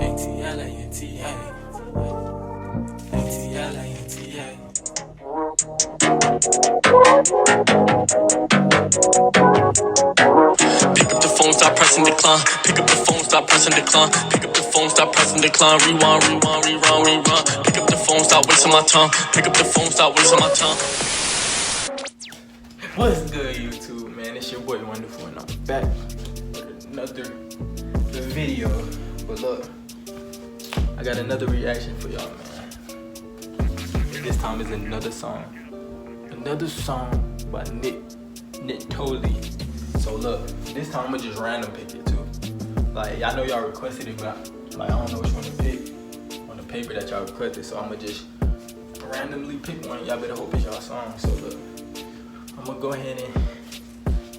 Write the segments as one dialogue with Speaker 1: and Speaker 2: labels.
Speaker 1: Pick up the phone, stop pressing decline. Pick up the phone, stop pressing decline. Pick up the phone, stop pressing decline. Rewind, rewind, rewind, rewind. Pick up the phone, stop wasting my time. Pick up the phone, stop wasting my time.
Speaker 2: What's good, YouTube, man? It's your boy Wonderful, and I'm back with another video. But look, I got another reaction for y'all, man. This time is another song by Nittoli. So look, this time I'ma just random pick it too. Like, I know y'all requested it, but I don't know which one to pick on the paper that y'all requested. So I'ma just randomly pick one. Y'all better hope it's y'all song. So look, I'm gonna go ahead and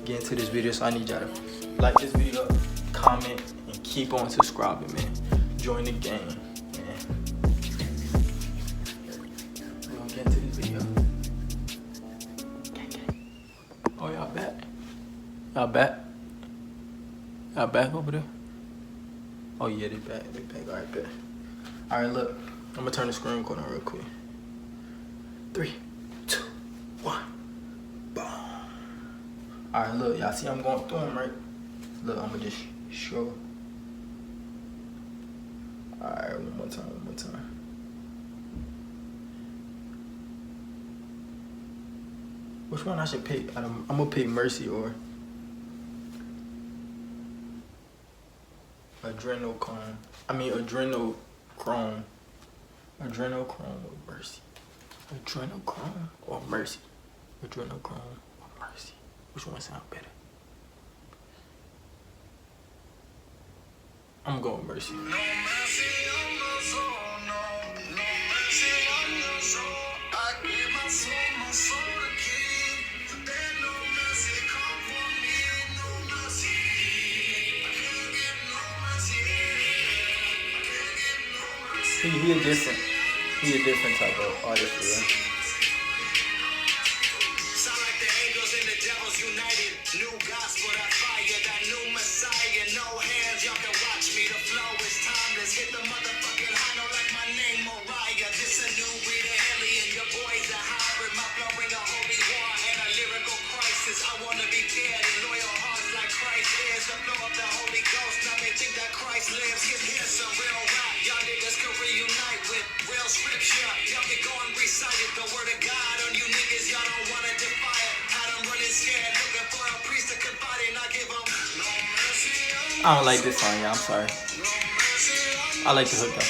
Speaker 2: get into this video. So I need y'all to like this video, comment, and keep on subscribing, man. Join the game, man. We're gonna get into this video. Oh, y'all back? Y'all back? Y'all back over there? Oh yeah, they back. Alright, bet. Alright, look. I'm gonna turn the screen recorder on real quick. 3, 2, 1. Boom. Alright, look, y'all see I'm going through them, right? Look, I'm gonna just show. Alright, one more time. Which one I should pick? I'm gonna pick Mercy or Adrenochrome. Adrenochrome or Mercy. Adrenochrome or Mercy. Adrenochrome or Mercy. Which one sound better? I'm going Mercy. No mercy on my soul, no mercy on your soul. I give my soul to keep. There no mercy come for me, no mercy. I can't get no mercy. He a different type of artist, right? Sound like the angels and the devils united. New gospel, that fire, that new messiah. No hands, y'all can watch me. The flow is timeless. Hit the motherfucking high note like my name Mariah. This a new breed of alien. Your boy's a hybrid. My flow bring a holy war and a lyrical crisis. I wanna be dead in loyal hearts like Christ is. The flow of the Holy Ghost. Now they think that Christ lives. Here's some real rap. Y'all niggas can reunite with real scripture. Y'all can go and recite it. The word of God on you niggas. Y'all don't wanna defy it. Had them running scared, looking for a priest to confide in. I give them no mercy. I don't like this song, yeah, I'm sorry. I like the hook though.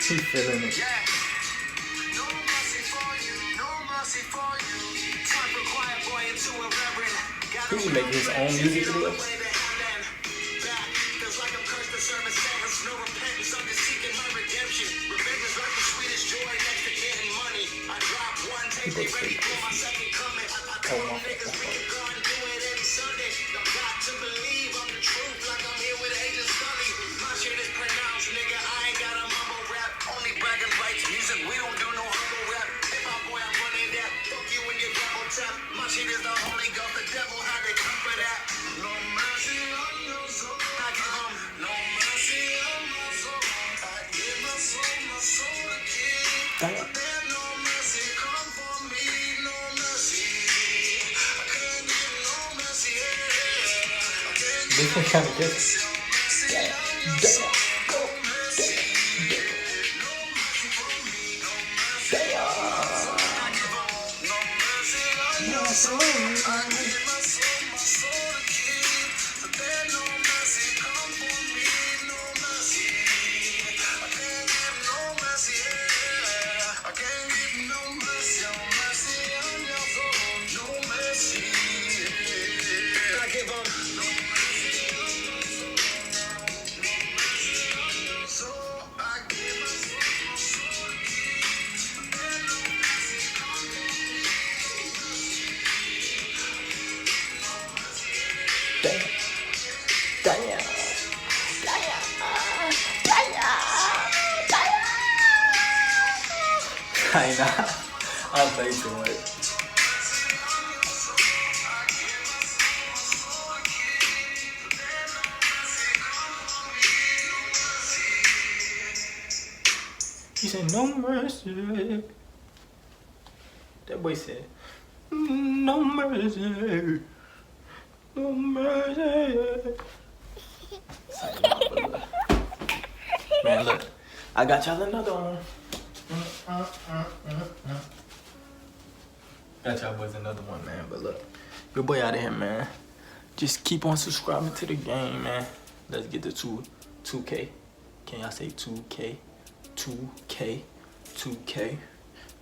Speaker 2: He's feeling it. He can make his own music video. This one kind of good.
Speaker 1: Damn. China. I'll play too much. He said, no mercy. That boy said, no mercy. No mercy. Man, look. I got y'all another one. Got y'all boys another one, man. But look, your boy out of here, man. Just keep on subscribing to the game, man. Let's get to 2K. Can y'all say 2K? 2K.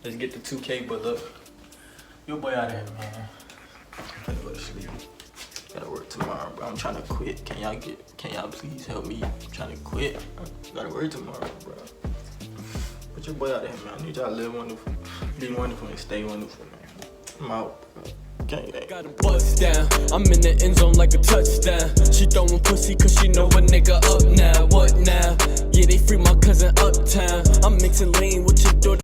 Speaker 1: Let's get to 2K, but look, your boy out of here, man. I'm gonna go to sleep. Gotta work tomorrow, bro. I'm trying to quit. Can y'all please help me? I'm trying to quit. Gotta work tomorrow, bro. But your boy out of here, man. I need y'all to live wonderful, be wonderful, and stay wonderful, man. I'm out, bro. Got a bust down. I'm in the end zone like a touchdown. She throwing pussy cause she know a nigga up now. What now? Yeah, they free my cousin uptown. I'm mixing lean with your daughter.